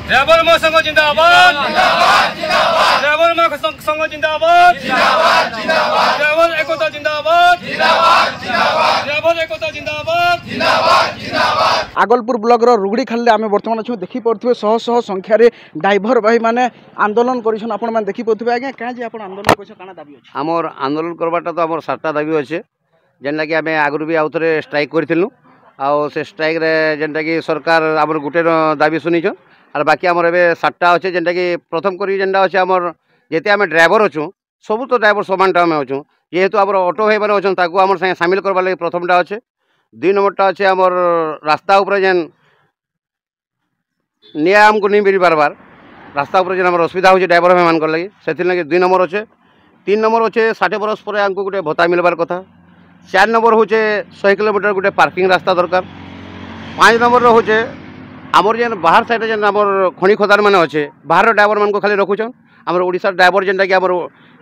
Driver मा संघ जिंदाबाद ड्राइवर मा संघ जिंदाबाद ड्राइवर एकता जिंदाबाद ड्राइवर एकता जिंदाबाद। आगलपुर ब्लॉक रुगड़ी खाली आम बर्तमान अच्छे देखी पड़े शह शह संख्यार ड्राइवर भाई मैंने आंदोलन कर आपण मैंने देखी पड़े आज्ञा कहीं आप आंदोलन कर दाबी अच्छे आमर आंदोलन करवाटा तो आम 7टा दाबी अच्छे जेनटा कि आम आगु भी आउ थे स्ट्राइक करूँ आउ से स्ट्राइक जेनटा कि सरकार आमर गोटे दाबी शुनिछन और बाकी आमर ए 7टा अच्छे जेनटा कि प्रथम करी जेनटा अच्छे आमर जिते आम ड्राइवर अच्छू सबू तो ड्राइवर सामान आम अच्छू जेहेतु आम ऑटो भाई मैंने अच्छा आम सागे सामिल करवा लगे प्रथमटा अच्छे 2 नंबरटा अच्छे आमर रास्ता उपर जेन निया आमको नहीं मिल पार्बार रास्ता उपर जेन असुविधा हो ड्राइवर भाई मान लगे से 2 नंबर अच्छे 3 नंबर अच्छे 60 बरस पर आमको गोटे भत्ता मिलबार कथा 4 नंबर हूँ 100 किलोमीटर गोटे पार्किंग रास्ता दरकार 5 नंबर हूँ आमर जेन बाहर साइड जेन आमर खଣି खदान मैंने अच्छे बाहर ड्राइवर मान को खाली रखुचन आमर ओडिशा ड्राइवर जेनटा कि आमर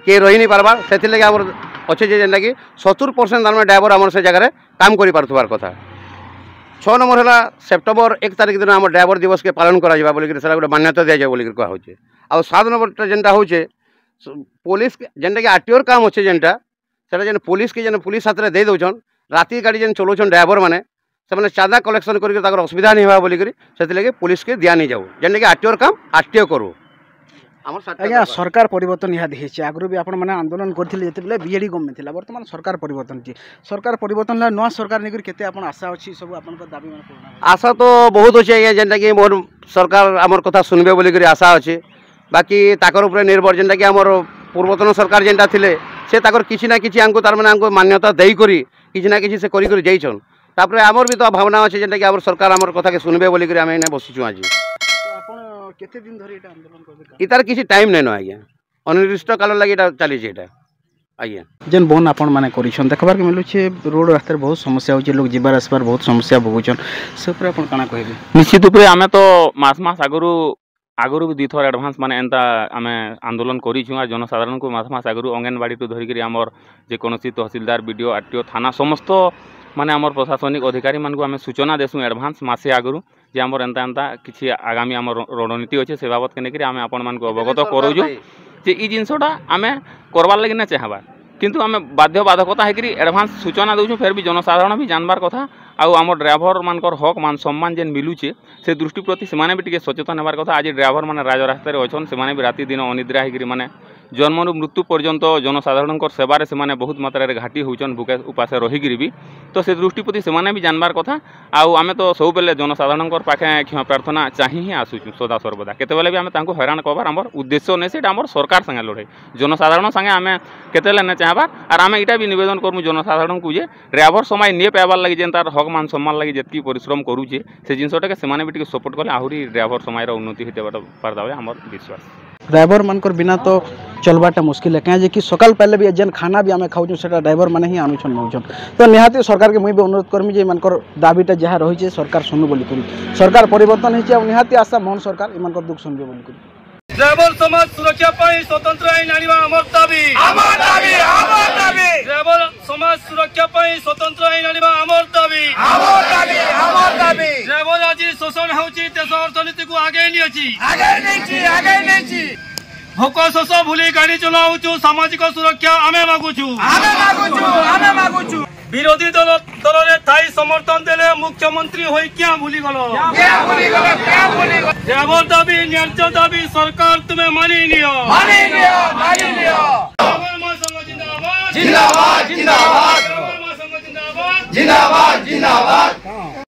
किए रही नहीं पार्बार से लगे आमर अच्छे जेनटा कि 70% आम ड्राइवर आमर से जगह काम कर पार्थार कथा 6 नंबर है सेप्टेम्बर 1 तारिख दिन आम ड्राइवर दिवस के पालन करा बोलिक गोटे मान्यता दिया जाए बोलिक कहुचे आ 7 नंबर जेनटा हूँ पुलिस जेनटा कि आरटीओर काम अच्छे जेनटा से जेन पुलिस के जेन पुलिस हाथ में दे दौन राति गाड़ी जेन चलाउछन ड्राइवर मैंने से चाँदा कलेक्शन कर असुविधा नहीं हुआ बोलिक से पुलिस के दिया नहीं जाऊ जेनटा कि आरटीओर काम आरटीओ करूँ आज्ञा सरकार परिवर्तन निहाती है आगु भी आपने आंदोलन करते बीजेडी गवर्नमेंट थी बर्तमान सरकार परिवर्तन सरकार परिवर्तन है नुआ सरकार नहीं केते आशा अच्छी सब आप दाबी आशा तो बहुत अच्छे आज्ञा जेनटा कि मोर सरकार आमर कथा सुनबे बोलिक आशा अच्छे बाकी ताकर उपरे निर्भर जेनटा कि आमर पूर्वतन सरकार जेनटा थिले से ताकर किसी ना किसी आमको तार माने आमको मान्यता देई करी किसी ना किसी से करी करी जाइछन तापर आमर भी तो भावना अच्छे जेनटा कि आमर सरकार आमर कथा के सुनबे बोलिक आम एने बसिछु आज केते दिन धरि एटा आंदोलन करबे इतार किसी टाइम नै न आज्ञा अनिर्दिष्ट काल लागि एटा चली छै एटा आज्ञा जेन बोन आपण माने करिछन देखबार के मिलु छै रोड रास्ता बहुत समस्या होचे लोग जीवार आसबार बहुत समस्या भोगुछन से ऊपर आपण काना कहबे निश्चित रूप आमे तो मास आगुरी भी 2 थर एडवांस माने एंता आमे आंदोलन करिछु आ जनसाधारण को मास आगुरी अंगनवाड़ी टू धरिक आमर जेकोसी तहसीलदार बीडीओ आरटीओ थाना समस्त माने आमर प्रशासनिक अधिकारी मान को आमे सूचना देसु एडवांस मासे आगुरी जे आमर एंता एंता किछि आगामी आमर रणनीति अच्छे से बाबत के नेकरी आमे आपण मान को अवगत करूछु जे ई जिनसटा आमे करबार लागि ना चाहबा किंतु आमे बाध्य बाधकता हेकरी एडवांस सूचना देउछु फेर भी जनसाधारण भी जानबार कथा आउ आम ड्राइवर मानकर हक मान सम्मान जेन मिलुचे से दृष्टि प्रति से भी सचेतन होबार कथा आज ड्राइवर माने राज रास्तार अच्छन से भी राति दिन अनिद्रा होकर माने जन्मरू मृत्यु पर्यंत जनसाधारण सेवार से बहुत मात्रा घाटी होचन भूखे उपासे रहीकि भी तो से दृष्टि प्रति से भी जानबार कथा आम तो सब बेले जनसाधारण पाखे क्षमा प्रार्थना चाही ही आसुचु सदा सर्वदा केतेबेले भी आम हैरान करबार आमर उद्देश्य नहीं से आमर सरकार संगे लड़े जनसाधारण संगे आम केतेले नहीं चाहबार और आम यहाँ भी निवेदन करूँ जनसाधारण को जे ड्राइवर समय नहीं पाइबार लगी जेन तार हक मान सम्मान लगी जी परिश्रम करुचे से जिनसटा से भी सपोर्ट कले आहरी ड्राइवर समय उन्नति होते पारदा आमर विश्वास ड्राइवर मानकर बिना तो चलवाटा मुश्किल है कहीं कि सकाल पहले भी जेन खाना भी आम खाऊँ से ड्राइवर मैंने ही आनुछन नौछन तो निहाती सरकार के मुझे भी अनुरोध करमी जे मानकर दाबीटा जहाँ रही है सरकार शुणु बोली सरकार परिवर्तन होती निहाती आशा मोहन सरकार इन दुख शुणबे बोली ड्राइवर समाज सुरक्षा स्वतंत्र आईन आनिबा आमर दाबी ड्राइवर समाज सुरक्षा स्वतंत्र आईन आनिबा आमर दाबी ड्राइवर आज शोषण होची देश अर्थनीति को आगे नहीं भोक शोष भूली गाड़ी चलाऊचु सामाजिक सुरक्षा आमे मागुचु विरोधी दल रे थाई समर्थन देले मुख्यमंत्री होई क्या भूली गलो ड्राइवर दाबी न्याय दाबी सरकार तुम्हें मानी लियो जिंदाबाद जिंदाबाद जिंदाबाद जिंदाबाद जिंदाबाद